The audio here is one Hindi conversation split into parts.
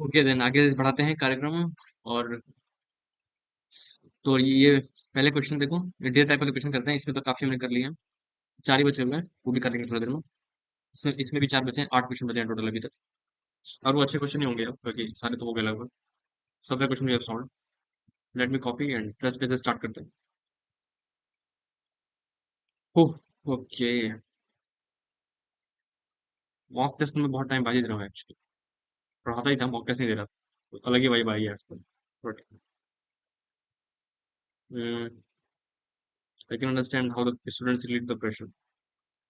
ओके देन आगे बढ़ाते हैं कार्यक्रम। और तो ये पहले क्वेश्चन देखो, डेटा टाइप का क्वेश्चन करते हैं। इसमें तो काफी हमने कर लिए हैं, 4 ही बचे हुए हैं, वो भी कर लेंगे थोड़ी देर में। इसमें इसमें भी 4 बचे हैं, 8 क्वेश्चन बचे हैं टोटल अभी तक। और वो अच्छे क्वेश्चन ही होंगे अब, क्योंकि सारे तो हो गए लगभग। सबसे question we have solved. Let me copy and fresh page से स्टार्ट करते हैं। ओके। मॉक टेस्ट में बहुत टाइम बाजी दे रहा हूँ एक्चुअली। पढ़ाता ही था, मॉक टेस्ट नहीं दे रहा। तो अलग ही वाइब आई है आज तक। But I can understand how the students lead the pressure.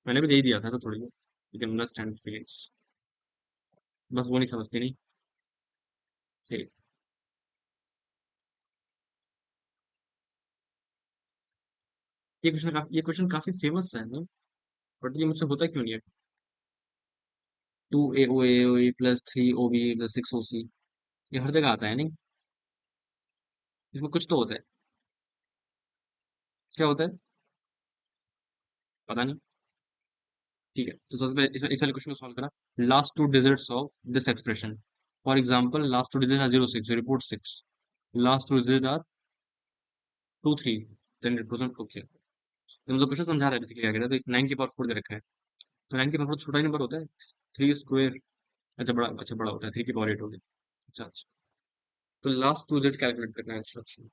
मैंने भी यही दिया था तो थोड़ी यू कैन अंडरस्टैंड फीलिंग्स। बस वो नहीं समझती नहीं। ठीक। ये क्वेश्चन काफी फेमस है ना, बट ये मुझसे होता क्यों नहीं है? 2 AOA plus 3 OB plus 6 OC, ये हर जगह आता है नहीं? इसमें कुछ तो होता है। क्या होता है? पता नहीं। ठीक है, तो सबसे पहले इस वाले क्वेश्चन को सॉल्व करा। Last two digits of this expression, for example last two digit are 06, report 6। Last two digit are 23, then represent okay. तो मतलब क्वेश्चन समझा रहा है बेसिकली क्या कह रहा है। तो 9 की पावर 4 दे रखा है, तो 9 की पावर 4 छोटा ही नंबर होता है। 3 स्क्वायर, अच्छा बड़ा होता है, 3 की पावर 8 हो गया। अच्छा अच्छा। तो लास्ट टू डिजिट कैलकुलेट करना है, अच्छा अच्छा।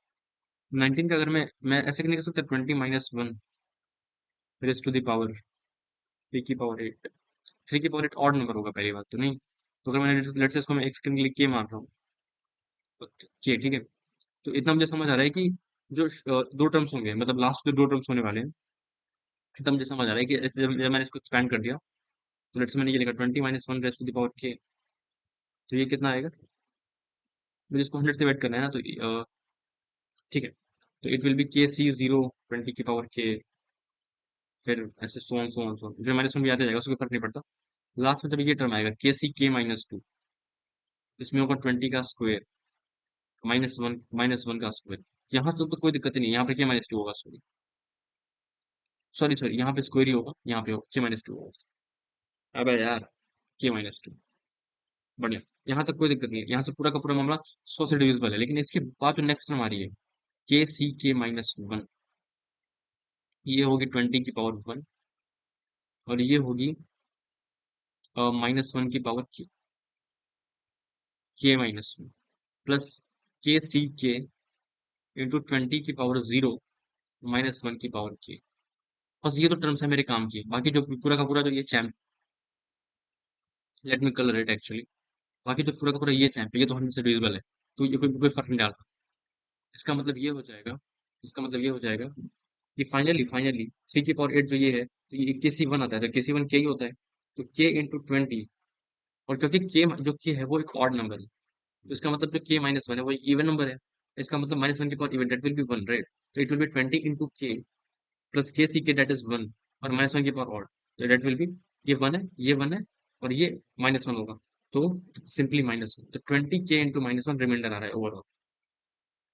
19 का अगर मैं ऐसे नहीं कर सकता, 20 - 1 रेस टू द पावर 3 की पावर 8। 3 की पावर 8 ऑड नंबर होगा पहली बात तो नहीं। तो अगर मैंने लेट्स से इसको मैं एक्स के लिए के मान रहा हूँ, तो के ठीक है। तो इतना मुझे समझ आ रहा है कि जो दो टर्म्स होंगे, मतलब लास्ट के दो टर्म्स होने वाले हैं। इतना मुझे समझ आ रहा है कि ऐसे जब मैंने इसको एक्सपैंड कर दिया, तो लेट्स मैंने ये लिखा 20 - 1 रेस टू द पावर के। तो ये कितना आएगा? मुझे इसको 100 से डिवाइड करना है ना, तो ठीक है। तो इट विल बी के C0 20 की पावर के, फिर ऐसे सो ऑन जो मैंने इसमें भी याद आ जाएगा, उसको कोई फर्क नहीं पड़ता। लास्ट में जब ये टर्म आएगा के - 2, इसमें होगा 20 का स्क्वायर -1 का स्क्वायर। यहाँ से तो कोई दिक्कत ही नहीं है, यहाँ पे के - 2 होगा। सॉरी सॉरी सॉरी, यहाँ पे स्क्वायर ही होगा, यहाँ पे के - 2 होगा। अबे यार, के - 2 बढ़िया। यहाँ तक कोई दिक्कत नहीं है, यहाँ से पूरा का पूरा मामला 100 से डिविजिबल है। लेकिन इसके बाद जो नेक्स्ट टर्म आ रही है, के - 1, ये होगी 20 की पावर 1, और ये होगी -1 की पावर के - 1 प्लस के इंटू 20 की पावर 0 -1 की पावर के। बस ये तो टर्म्स है मेरे काम की। बाकी जो पूरा का पूरा जो ये champ, let me colour it actually. बाकी जो पूरा का पूरा ये चैम्प, ये तो 100 से डिविजिबल है। तो ये कोई फर्क नहीं डालता। इसका मतलब ये हो जाएगा, इसका मतलब ये हो जाएगा कि फाइनली 3 की पावर 8 जो ये है, तो ये के C1 आता है, तो के C1 के ही होता है। तो के इंटू 20, और क्योंकि के जो के है वो एक ऑड नंबर है, तो इसका मतलब जो के - 1 है वो एक इवन नंबर है। इसका मतलब -1 की power even, that will be 1, right? तो इट विल बी 20 इंटू के प्लस के दैट इज 1, और -1 की पावर ऑड, तो दैट विल बी, ये 1 है, ये 1 है, और ये -1 होगा। तो सिंपली -1, तो 20 के इंटू -1 रिमाइंडर आ रहा है ओवरऑल।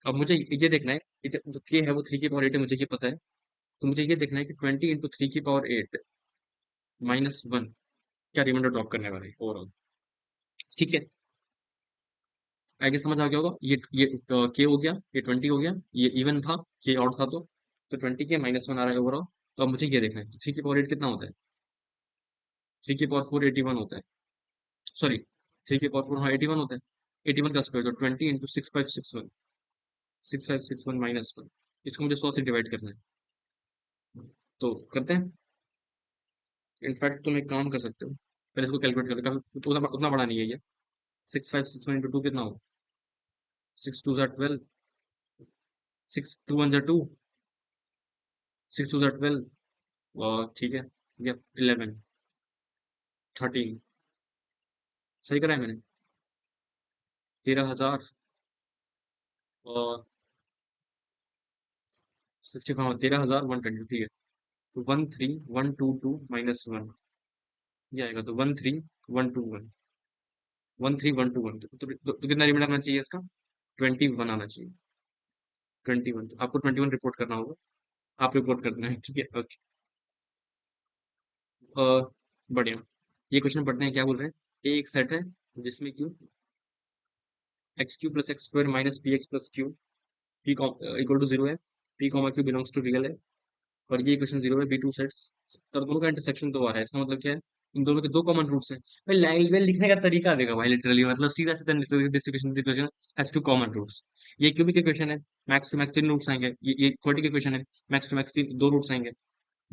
अब मुझे ये देखना है कि जो के है वो 3 की पावर 8 है, मुझे ये पता है। तो मुझे ये देखना है कि 20 इंटू 3 की पावर 8 -1 क्या रिमाइंडर ड्रॉप करने वाला है ओवरऑल। ठीक है, आगे समझ आ गया होगा। ये के हो गया, ये 20 हो गया, ये इवन था, के ऑड था, तो 20 के - 1 आ रहा है ओवरऑल। तो अब मुझे ये देखना है 3 की पावर 8 कितना होता है। 3 की पावर 4 81 होता है। सॉरी, 3 की पावर 4, हाँ 81 होता है। 81 का स्क्वायर, तो 20 इंटू 6561, 6561 -1। इसको मुझे 100 से डिवाइड करना है। तो करते हैं। इनफैक्ट तुम एक काम कर सकते हो, पहले इसको कैलकुलेट कर लो, उतना बड़ा नहीं है ये। 6561 इंटू 2 कितना हो? 6 2 ज़ा 12, 6 2 1 ज़ा 2, 6 2 ज़ा 12, और ठीक है, ये 11 13, सही करा है मैंने? 13,000 और 60, हाँ 13,120, ठीक है। तो 13,122 - 1, ये आएगा। तो 13,121, 13,121, तो कितना रिमाइंडर आना चाहिए इसका? 21 आना चाहिए। 21, तो आपको 21 रिपोर्ट करना होगा। आप रिपोर्ट करना है, ठीक है, ओके। बढ़िया। ये क्वेश्चन पढ़ते हैं, क्या बोल रहे हैं। एक सेट है जिसमें कि x q plus x square minus p x plus q p equal to zero है, p comma q belongs to real है, और ये इक्वेशन जीरो है, बी टू सेट्स, और दोनों का इंटरसेक्शन दो आ रहा है, इसका मतलब क्या है, इन दोनों के दो कॉमन रूट्स हैं। भाई लाइन लिखने का तरीका देखा भाई, लिटरली मतलब सीधा सीधा this equation has two common roots. ये क्यूबिक इक्वेशन है, मैक्स टू मैक्स तीन रूट्स आएंगे, ये क्वाड्रेटिक इक्वेशन है, मैक्स टू मैक्स तीन दो रूट्स आएंगे,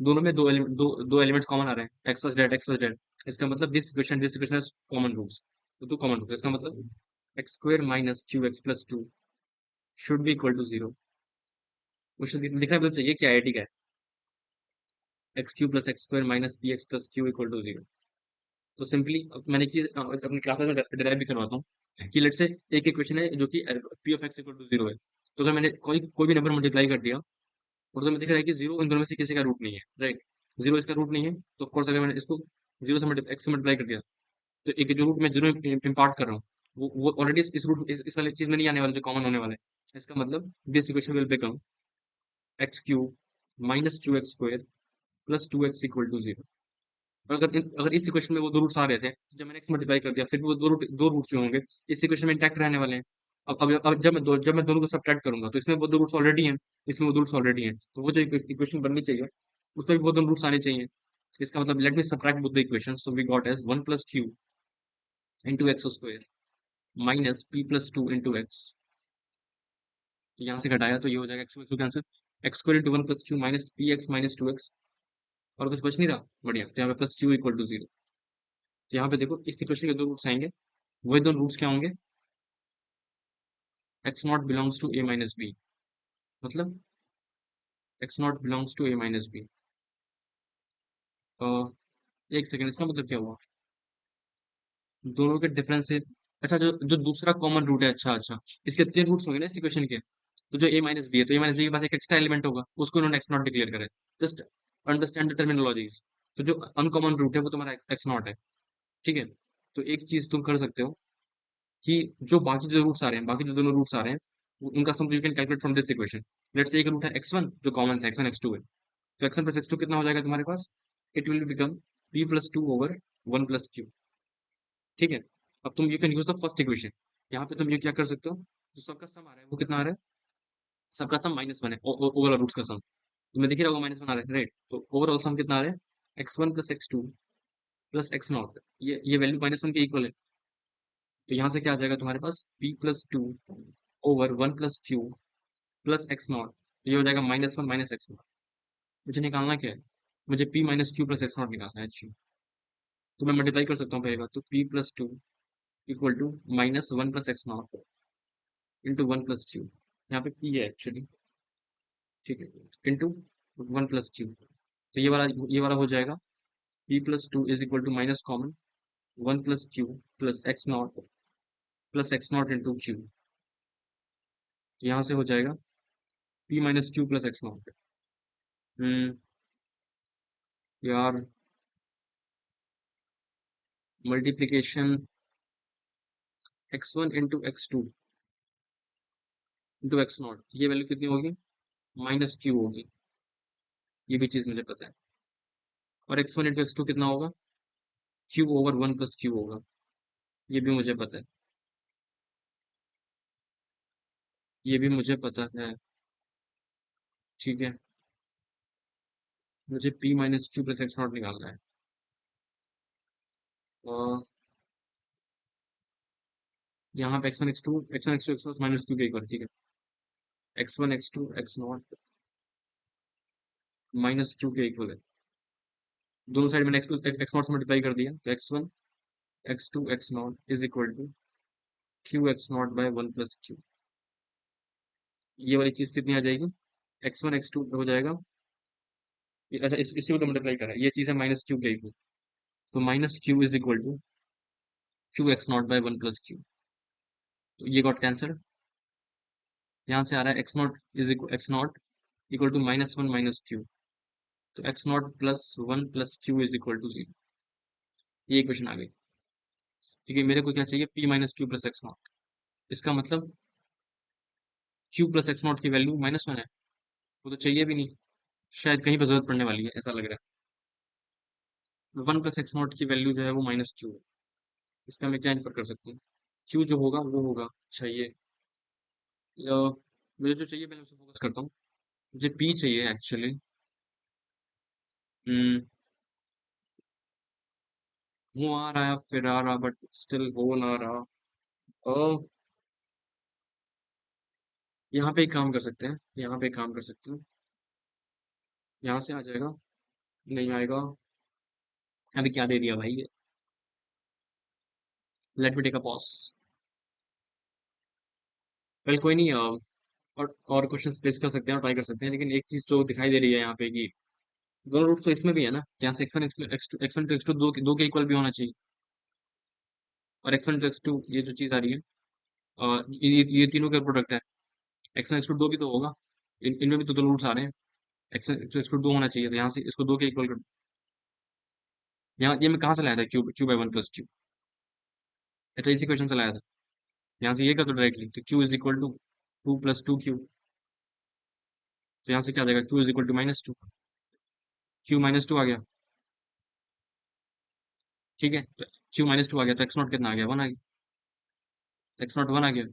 दोनों में दो एलिमेंट्स कॉमन आ रहे हैं, एक्स प्लस डेट, इसका मतलब this equation has common roots, तो टू कॉमन रूट्स, इसका मतलब x square minus q x plus two should be equal to zero. Question लिखना भी तो चाहिए क्या है, ठीक है, x q plus x square minus p x plus q equal to zero. तो सिंपली मैंने एक चीज अपनी क्लासेस में डिराइव भी करवाता हूँ कि लेट से एक इक्वेशन है जो कि p of x equal to zero है, तो अगर मैंने कोई भी नंबर मल्टीप्लाई कर दिया और तो मैं दिख रहा है कि जीरो इन दोनों में से किसी का रूट नहीं है, राइट, जीरो इसका रूट नहीं है, तो ऑफकोर्स अगर मैंने इसको जीरो से एक्स से मल्टीप्लाई कर दिया, तो एक जो रूट मैं जीरो इम्पार्ट कर रहा हूँ वो ऑलरेडी इस रूट इस वाली चीज में नहीं आने वाला जो कॉमन होने वाला है, इसका मतलब this equation will become x cube minus two x square plus two x equal to zero. और अगर इस इक्वेशन में वो दो रूट्स आ रहे थे, जब मैंने एक्स मल्टीप्लाई कर दिया, फिर भी वो दो रूट्स जो होंगे इस इक्वेशन में इंटैक्ट रहने वाले हैं। अब जब मैं दोनों को सब्ट्रैक्ट करूंगा तो इसमें वो दो रूट्स ऑलरेडी हैं, इसमें वो दो रूट्स ऑलरेडी हैं, तो वो जो इक्वेशन बननी चाहिए उसमें भी वो दोनों रूट्स आने चाहिए। इसका मतलब let me subtract both the equation, so we got as one plus q into x square minus p plus two into x, यहाँ से घटाया तो ये हो जाएगा x cancel, x square into one plus q minus p x minus two x, और कुछ बच नहीं रहा, बढ़िया, तो यहाँ पे plus q equal to zero. तो यहाँ पे देखो इस इक्वेशन के दो रूट्स आएंगे, वही दोनों रूट्स क्या होंगे, x not belongs to a minus b, मतलब x not belongs to a minus b. एक सेकेंड, इसका मतलब क्या हुआ, दोनों के डिफरेंस है, अच्छा जो जो दूसरा कॉमन रूट है, अच्छा अच्छा, इसके तीन रूट्स होंगे ना इस इक्वेशन के, तो जो ए माइनस बी है, तो ए माइनस बी के पास एक एक्स्ट्रा एलिमेंट होगा, उसको उन्होंने एक्स नॉट डिक्लेयर करा है, जस्ट अंडरस्टैंड द टर्मिनोलॉजीज। तो जो अनकॉमन रूट है वो तुम्हारा एक्स नॉट है, ठीक है। तो एक चीज तुम कर सकते हो कि जो बाकी जो रूट्स आ रहे हैं, बाकी जो दोनों रूट्स आ रहे हैं, उनका sum you can calculate from this equation. Let's say एक रूट है एक्स वन जो कॉमन है, एक्स वन एक्स टू है, तो x one plus x two कितना हो जाएगा तुम्हारे पास, it will become p plus two over one plus q, ठीक है। अब तुम you can use the first equation, यहाँ पे तुम ये क्या कर सकते हो, जो सबका सम आ रहा है वो कितना आ रहा है, सबका सम माइनस वन है, ओवरऑल रूट्स का सम तुम्हें दिख ही रहा होगा, माइनस वन आ रहा है, राइट, तो ओवरऑल सम कितना आ रहा है, x one plus x two plus x not, ये वैल्यू माइनस वन के इक्वल है, तो यहाँ से क्या आ जाएगा तुम्हारे पास, p plus two over one plus q plus x not, ये हो जाएगा minus one minus x not. मुझे निकालना क्या है, मुझे p minus q plus x not निकालना है, अच्छा, तो मैं मल्टीप्लाई कर सकता हूँ पहले बात तो, p plus two equal to minus one plus x not into one plus q, यहाँ पे पी है एक्चुअली, ठीक है, इंटू वन प्लस क्यू, तो ये वाला हो जाएगा, p plus two is equal to minus common one plus q plus x not into q, यहाँ से हो जाएगा p minus q plus x not. Hmm, यार multiplication x one into x two into x not, ये वैल्यू कितनी होगी, माइनस क्यू होगी, ये भी चीज मुझे पता है, और x one into x two कितना होगा, q over one plus q होगा, ये भी मुझे पता है, ये भी मुझे पता है, ठीक है। मुझे p minus q plus x not निकालना है, और यहाँ पे x one x two minus q के इक्वल, ठीक है, x one x two x naught minus q के इक्वल है, दोनों साइड मैंने एक्स नॉट से मल्टीप्लाई कर दिया, तो x one x two x naught is equal to q x not by one plus q, ये वाली चीज कितनी आ जाएगी, एक्स वन एक्स टू हो जाएगा, अच्छा इसी को तो मल्टीप्लाई करा है, ये चीज है माइनस क्यू के इक्वल, तो minus q is equal to q x not by one plus q, तो ये गॉट कैंसल, यहाँ से आ रहा है x not equal to minus one minus q, तो x not plus one plus q is equal to zero, ये इक्वेशन आ गई, ठीक है। मेरे को क्या चाहिए, p minus q plus x not, इसका मतलब क्यू प्लस एक्स नॉट की वैल्यू माइनस वन है, वो तो चाहिए भी नहीं, शायद कहीं पर जरूरत पड़ने वाली है ऐसा लग रहा है, वन प्लस एक्स नॉट की वैल्यू जो है वो माइनस क्यू है, इसका मैं क्या इन्फर कर सकती हूँ, क्यू जो होगा वो होगा, अच्छा ये अ, मुझे जो चाहिए पहले उसे फोकस करता हूँ। मुझे पी चाहिए एक्चुअली। वो आ रहा है, फिर आ रहा, बट स्टिल हो ना रहा। ओ, यहाँ पे एक काम कर सकते हैं, यहाँ पे एक काम कर सकते हैं। यहाँ से आ जाएगा, नहीं आएगा। अभी क्या दे दिया भाई? Let me take a pause. Well कोई नहीं, और क्वेश्चन प्लेस कर सकते हैं और ट्राई कर सकते हैं, लेकिन एक चीज जो दिखाई दे रही है यहाँ पे कि दोनों रूट तो इसमें भी है ना, यहाँ से x1 to x2 दो के इक्वल भी होना चाहिए। और x1 to x2 ये जो चीज आ रही है, ये तीनों का प्रोडक्ट है। x1 x2 दो भी तो होगा। इनमें भी तो दो रूट्स आ रहे हैं। x1 x2 दो होना चाहिए, तो यहाँ से इसको दो के इक्वल कर। यहाँ ये मैं कहाँ से लाया था? Q Q by one plus Q. अच्छा, इसी क्वेश्चन से लाया था। यहाँ से ये कर दो डायरेक्टली, तो q is equal to two plus two q. तो यहाँ से क्या आ जाएगा? Q is equal to -2। Q -2 आ गया। ठीक है, तो क्यू -2 आ गया, तो एक्स नॉट कितना आ गया? 1 आ गया। एक्स नॉट 1 आ गया,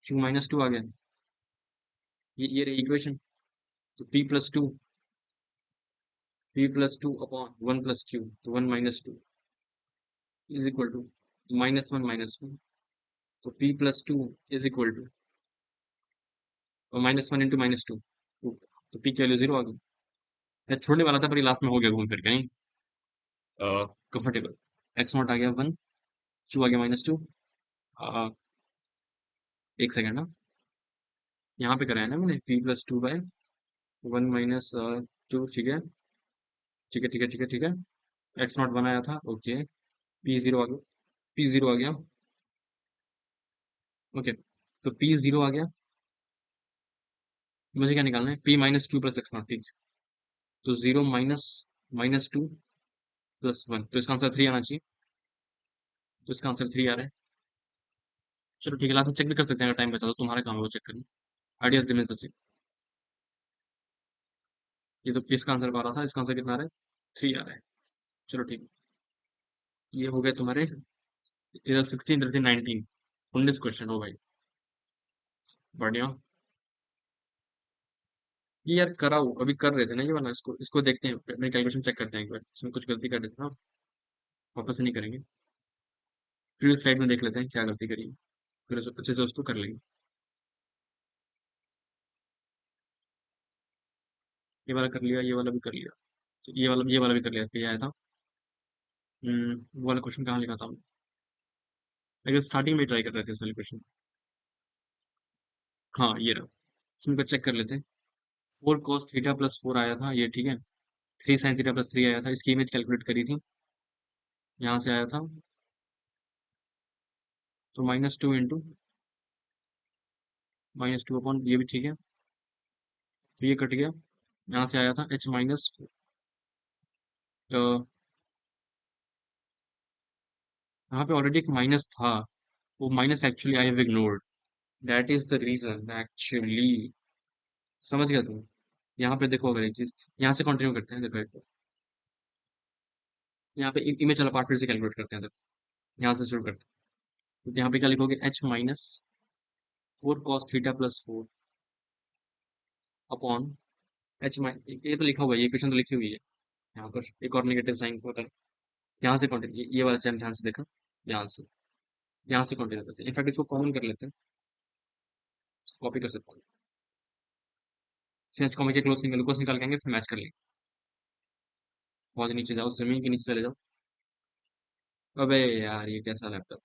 क्यू -2 आ गया। ये रही इक्वेशन। तो p plus two upon 1 plus q, तो 1 - 2 इज इक्वल टू -1 - 1। तो p+2 is equal to -1 into -2, तो p की वैल्यू 0 आ गई। मैं छोड़ने वाला था पर ये लास्ट में हो गया घूम फिर के, नहीं कंफर्टेबल। एक्स नॉट आ गया 1, क्यू आ गया -2। एक सेकेंड ना, यहाँ पे कराया ना मैंने p+2/1 - 2। ठीक है, ठीक है, ठीक है, ठीक है, ठीक है। एक्स नॉट 1 आया था, ओके। p 0 आ गया, p 0 आ गया, ओके। तो p 0 आ गया। मुझे क्या निकालना है? p - 2 प्लस एक्स नॉट, ठीक। तो 0 माइनस -2 प्लस 1, तो इसका आंसर 3 आना चाहिए। तो इसका आंसर 3 आ रहा है। चलो ठीक है, लास्ट में चेक भी कर सकते हैं, अगर टाइम बचा तो तुम्हारा काम है वो चेक करना। Ideas given the same. ये तो इसका आंसर 12 था, इसका आंसर कितना आ रहा है? 3 आ रहा है। चलो ठीक है। ये हो गए तुम्हारे इधर 16, इधर थे 19। 19 क्वेश्चन हो भाई। बढ़िया। ये यार कराओ, अभी कर रहे थे ना ये वाला, इसको इसको देखते हैं, अपने कैलकुलेशन चेक करते हैं एक बार, इसमें कुछ गलती कर रहे थे ना, वापस से नहीं करेंगे। फिर स्लाइड में देख लेते हैं क्या गलती करी है, फिर अच्छे से उसको कर लेंगे। ये वाला कर लिया, ये वाला भी कर लिया। ये वाला भी कर लिया, ये आया था। वो वाला क्वेश्चन कहाँ लिखा था? अगर स्टार्टिंग में ट्राई कर रहे थे इस वाले क्वेश्चन। हाँ ये रहा। इसमें का चेक कर लेते हैं। 4 cos θ + 4 आया था, ये ठीक है। 3 sin θ + 3 आया था, इसकी इमेज कैलकुलेट करी थी। यहाँ से आया था, तो -2 इंटू -2 अपॉन ये भी ठीक है। तो ये कट गया। यहाँ से आया था h माइनस, यहाँ पे ऑलरेडी एक माइनस था। वो minus actually I have ignored, that is the reason actually. समझ गया तुम? यहाँ पे देखो, अगर एक चीज यहाँ से कंटिन्यू करते हैं, देखो एक बार। यहाँ पे इमेज वाला पार्ट फिर से कैलकुलेट करते हैं, देखो। यहाँ से शुरू करते हैं, तो यहाँ पे क्या लिखोगे? h - 4 cos θ + 4 upon h minus, ये तो लिखा हुआ है, ये इक्वेशन तो लिखी हुई है। यहाँ पर एक और नेगेटिव साइन होता है। यहाँ से कंटिन्यू, ये वाला चैन ध्यान से देखा। यहाँ से यहाँ से कंटिन्यू करते हैं, इनफैक्ट इसको कॉमन कर लेते हैं, कॉपी कर सकते हैं। फिर कॉमन के क्लोज निकाल, निकाल के आएंगे, फिर मैच कर लेंगे। बहुत नीचे जाओ, जमीन के नीचे चले जाओ। अबे यार, ये कैसा लैपटॉप?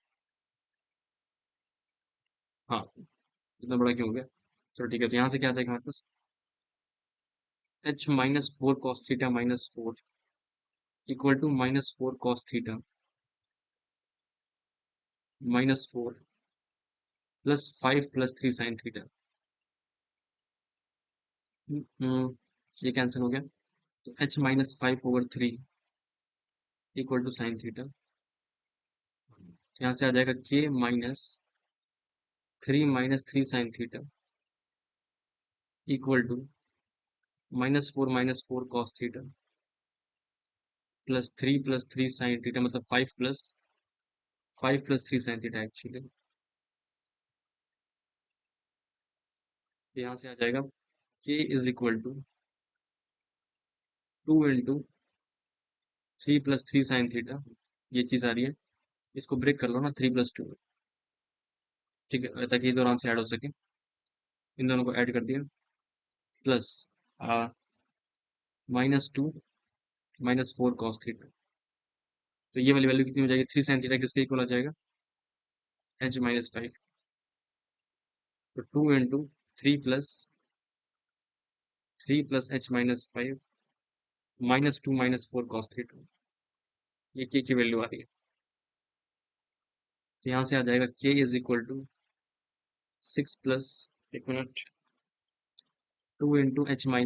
हाँ, इतना बड़ा क्यों हो गया? चलो ठीक है, तो यहाँ से क्या आता है हमारे पास? h - 4 cos θ - 4 equal to -4 cos θ -4 +5 + 3 sin θ। ये कैंसिल हो गया, तो h - 5/3 इक्वल टू sin θ। यहाँ से आ जाएगा k - 3 - 3 sin θ equal to -4 - 4 cos θ +3 + 3 sin θ, मतलब 5 + 5 + 3 sin थीटा एक्चुअली। यहाँ से आ जाएगा K = 2 × 3 + 3 sin थीटा। ये चीज आ रही है। इसको ब्रेक कर लो ना 3 + 2, ठीक है, ताकि ये दौरान से ऐड हो सके। इन दोनों को ऐड कर दिया, प्लस -2 -4 cos थीटा। तो ये वाली वैल्यू कितनी हो जाएगी? 3 sin थीटा किसके इक्वल आ जाएगा? H - 5। तो 2 × 3 + 3 + H - 5 -2 -4 cos थीटा। ये K की वैल्यू आ रही है। तो यहाँ से आ जाएगा K = 6 प्लस, एक minute, 2 × H - 2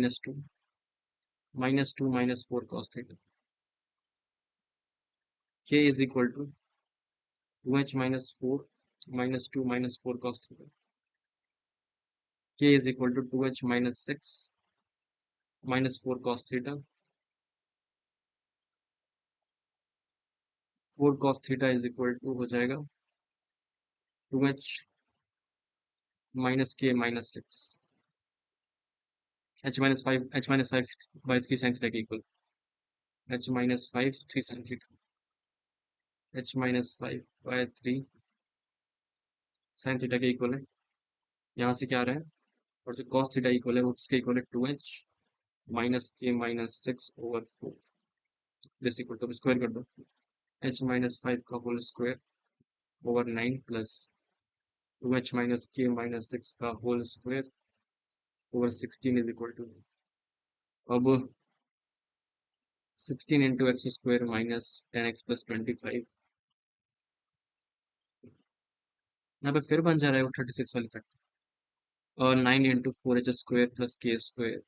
-2 -4 cos theta. K = 2H - 4 -2 -4 cos theta. K = 2H - 6 -4 cos theta. 4 cos theta = हो जाएगा 2H - K - 6। H - 5 के equal. H - 5 3 sin theta. H - 5/3 sin theta के इक्वल है। यहाँ से क्या आ रहा है? और जो cos थीटा इक्वल है वो किसके इक्वल है? 2H - K - 6/4। This equal to square कर दो। H - 5 का whole square over 9 plus 2H - K - 6 का होल स्क्वायर ओवर 16 = अब 16 × x² - 10x + 25। यहाँ पे फिर बन जा रहा है वो 36 वाली फैक्टर। और 9 × 4h² + k²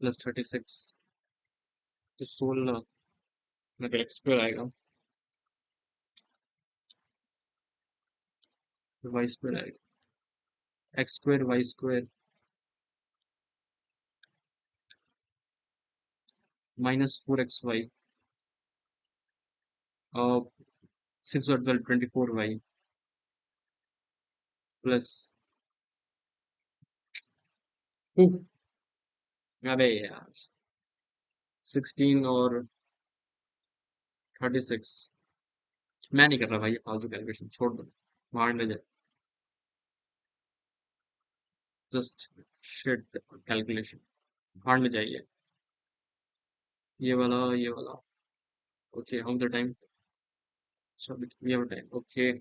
प्लस 36। तो 16 में x² आएगा, y² आएगा। x² y² -4xy 6 और 12 24y प्लस, उफ, अबे यार, 16 और 36। मैं नहीं कर रहा भाई ये फालतू कैलकुलेशन, छोड़ दो, बाहर ले जाए। जस्ट शिट कैलकुलेशन, बाहर ले जाइए। ये वाला ओके, हम the time, submit, we have time, okay.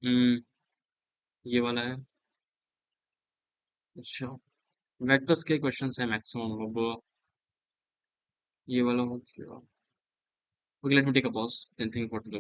Hmm, ये वाला है। अच्छा, वेक्टर्स के क्वेश्चंस है मैक्सिमम अब। ये वाला हो गया। Okay, let me take a pause, then think what to do.